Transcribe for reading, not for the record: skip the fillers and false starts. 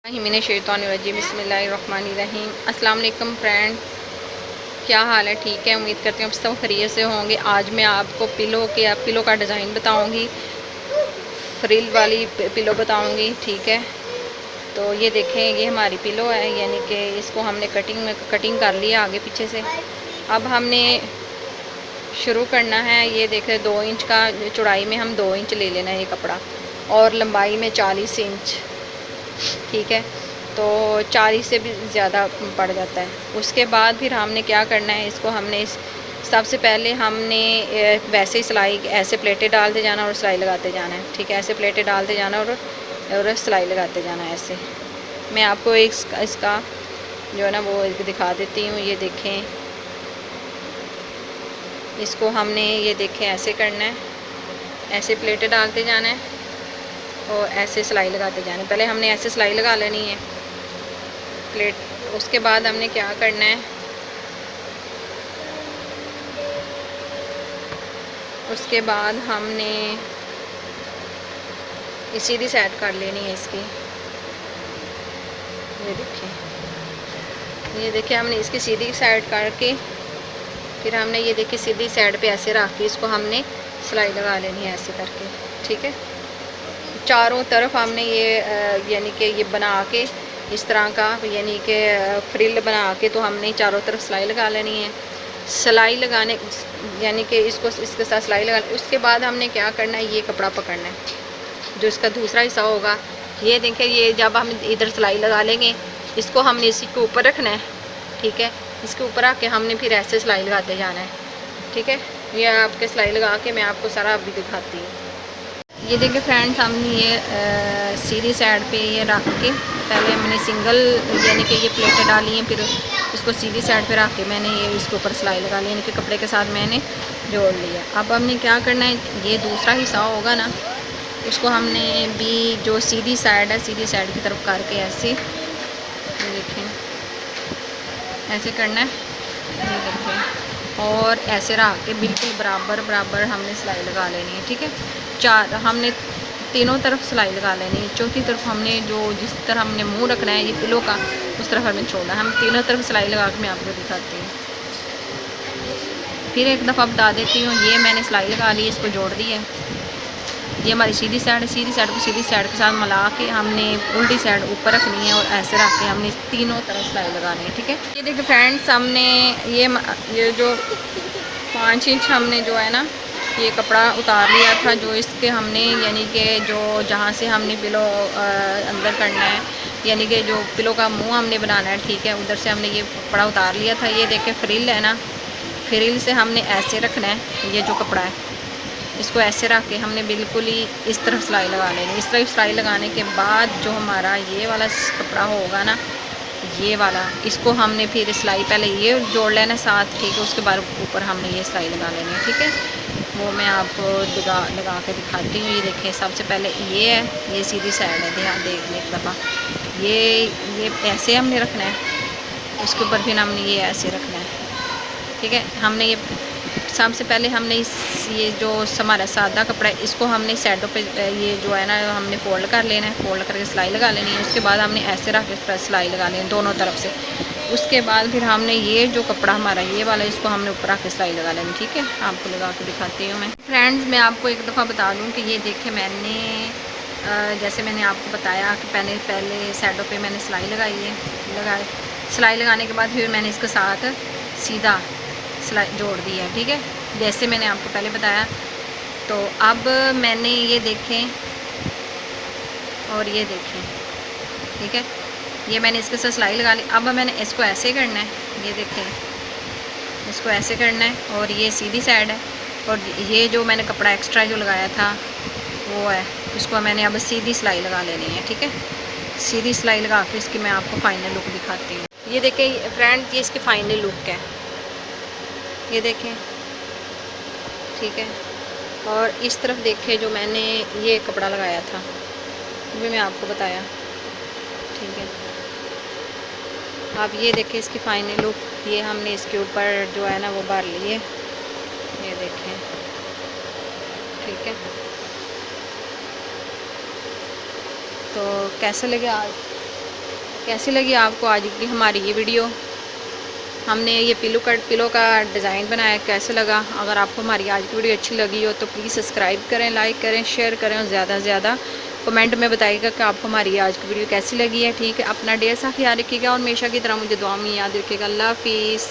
हिमिनशैतानिर्रजीम बिस्मिल्लाहिर्रहमानिर्रहीम। अस्सलाम वालेकुम फ्रेंड, क्या हाल है? ठीक है, उम्मीद करती हूँ आप सब खैरियत से होंगे। आज मैं आपको पिलो का डिज़ाइन बताऊँगी, फ्रिल वाली पिलो बताऊँगी। ठीक है, तो ये देखें, ये हमारी पिलो है, यानी कि इसको हमने कटिंग कर लिया आगे पीछे से। अब हमने शुरू करना है। ये देखें, 2 इंच का चौड़ाई में हम 2 इंच ले लेना है ये कपड़ा, और लंबाई में 40 इंच। ठीक है, तो 40 से भी ज़्यादा पड़ जाता है। उसके बाद फिर हमने क्या करना है, इसको हमने सबसे पहले हमने वैसे ही सिलाई ऐसे प्लेटें डालते जाना और सिलाई लगाते जाना है। ठीक है, ऐसे प्लेटें डालते जाना और सिलाई लगाते जाना है ऐसे। मैं आपको इसका जो है ना वो दिखा देती हूँ। ये देखें, इसको हमने ये देखें ऐसे करना है, ऐसे प्लेटें डालते जाना है और ऐसे सिलाई लगाते जाना है। पहले हमने ऐसे सिलाई लगा लेनी है प्लेट। उसके बाद हमने क्या करना है, उसके बाद हमने सीधी साइड कर लेनी है इसकी। ये देखिए हमने इसकी सीधी साइड करके फिर हमने ये देखिए सीधी साइड पे ऐसे रख के इसको हमने सिलाई लगा लेनी है ऐसे करके। ठीक है, चारों तरफ हमने ये यानी कि ये बना के इस तरह का यानी कि फ्रिल बना के तो हमने चारों तरफ सिलाई लगा लेनी है। सिलाई लगाने यानी कि इसके साथ सिलाई लगा, उसके बाद हमने क्या करना है, ये कपड़ा पकड़ना है जो इसका दूसरा हिस्सा होगा। ये देखिए, ये जब हम इधर सिलाई लगा लेंगे, इसको हमने इसी के ऊपर रखना है। ठीक है, इसके ऊपर आके हमने फिर ऐसे सिलाई लगाते जाना है। ठीक है, ये आपके सिलाई लगा के मैं आपको सारा अभी दिखाती हूँ। ये देखिए फ्रेंड्स, हमने ये सीधी साइड पे ये रख के पहले हमने सिंगल यानी कि ये प्लेटें डाली हैं, फिर इसको सीधी साइड पे रख के मैंने ये इसके ऊपर सिलाई लगा ली, यानी कि कपड़े के साथ मैंने जोड़ लिया। अब हमने क्या करना है, ये दूसरा हिस्सा होगा ना, उसको हमने भी जो सीधी साइड है सीधी साइड की तरफ करके ऐसे ये देखें ऐसे करना है। ये देखें, और ऐसे रख के बिल्कुल बराबर बराबर हमने सिलाई लगा लेनी है। ठीक है, चार हमने तीनों तरफ सिलाई लगा लेनी है। चौथी तरफ हमने जो जिस तरह हमने मुंह रखना है ये पिलो का, उस तरफ हमें छोड़ना है। हम तीनों तरफ सिलाई लगा के मैं आपको दिखाती हूँ। फिर एक दफ़ा बता देती हूँ, ये मैंने सिलाई लगा ली, इसको जोड़ दी है। ये हमारी सीधी साइड है, सीधी साइड को सीधी साइड के साथ मिला के हमने उल्टी साइड ऊपर रखनी है और ऐसे रख के हमने तीनों तरफ सिलाई लगानी है। ठीक है, ये देखिए फ्रेंड्स, हमने ये जो 5 इंच हमने जो है ना ये कपड़ा उतार लिया था, जो इसके हमने यानी कि जो जहाँ से हमने पिलो अंदर करना है, यानी कि जो पिलो का मुंह हमने बनाना है। ठीक है, उधर से हमने ये कपड़ा उतार लिया था। ये देखें फ्रिल है ना, फ्रिल से हमने ऐसे रखना है। ये जो कपड़ा है इसको ऐसे रख के हमने बिल्कुल ही इस तरफ सिलाई लगा लेनी। इस तरफ सिलाई लगाने के बाद जो हमारा ये वाला कपड़ा होगा ना, ये वाला, इसको हमने फिर सिलाई पहले ये जोड़ लेना साथ। ठीक है, उसके बाद ऊपर हमने ये सिलाई लगा लेनी है। ठीक है, वो मैं आपको लगा के दिखाती हूँ। ये देखें, सबसे पहले ये है, ये सीधी साइड है, ध्यान देखने एक दफ़ा। ये ऐसे हमने रखना है, उसके ऊपर फिर हमने ये ऐसे रखना है। ठीक है, हमने ये सबसे पहले हमने ये जो हमारा सादा कपड़ा है इसको हमने साइडों पे ये जो है ना हमने फोल्ड कर लेना है। फोल्ड करके सिलाई लगा लेनी है। उसके बाद हमने ऐसे रख के सिलाई लगा लेनी है दोनों तरफ से। उसके बाद फिर हमने ये जो कपड़ा हमारा ये वाला, इसको हमने ऊपर रख के सिलाई लगा लेनी। ठीक है, आपको लगा के दिखाती हूँ मैं। फ्रेंड्स, मैं आपको एक दफ़ा बता दूँ कि ये देखे मैंने जैसे मैंने आपको बताया कि पहले साइडों पे मैंने सिलाई लगाई है। सिलाई लगाने के बाद फिर मैंने इसके साथ सीधा सिलाई जोड़ दी है। ठीक है, जैसे मैंने आपको पहले बताया। तो अब मैंने ये देखें और ये देखें, ठीक है, ये मैंने इसके साथ सिलाई लगा ली। अब मैंने इसको ऐसे करना है, ये देखें, इसको ऐसे करना है और ये सीधी साइड है। और ये जो मैंने कपड़ा एक्स्ट्रा जो लगाया था वो है, इसको मैंने अब सीधी सिलाई लगा लेनी है। ठीक है, सीधी सिलाई लगा के इसकी मैं आपको फाइनल लुक दिखाती हूँ। ये देखें फ्रेंड्स, ये इसकी फाइनल लुक है, ये देखें। ठीक है, और इस तरफ देखें जो मैंने ये कपड़ा लगाया था वो भी मैं आपको बताया। ठीक है, अब ये देखें इसकी फाइनल लुक। ये हमने इसके ऊपर जो है ना वो भर लिए, ये देखें। ठीक है, तो कैसे लगे आज कैसी लगी आपको आज की हमारी ये वीडियो। हमने ये पिलो का डिज़ाइन बनाया, कैसे लगा। अगर आपको हमारी आज की वीडियो अच्छी लगी हो तो प्लीज़ सब्सक्राइब करें, लाइक करें, शेयर करें और ज़्यादा से ज़्यादा कमेंट में बताइएगा कि आपको हमारी आज की वीडियो कैसी लगी है। ठीक है, अपना ढेर सा ख्याल रखिएगा और हमेशा की तरह मुझे दुआ में याद रखिएगा। अल्लाह हाफिज़।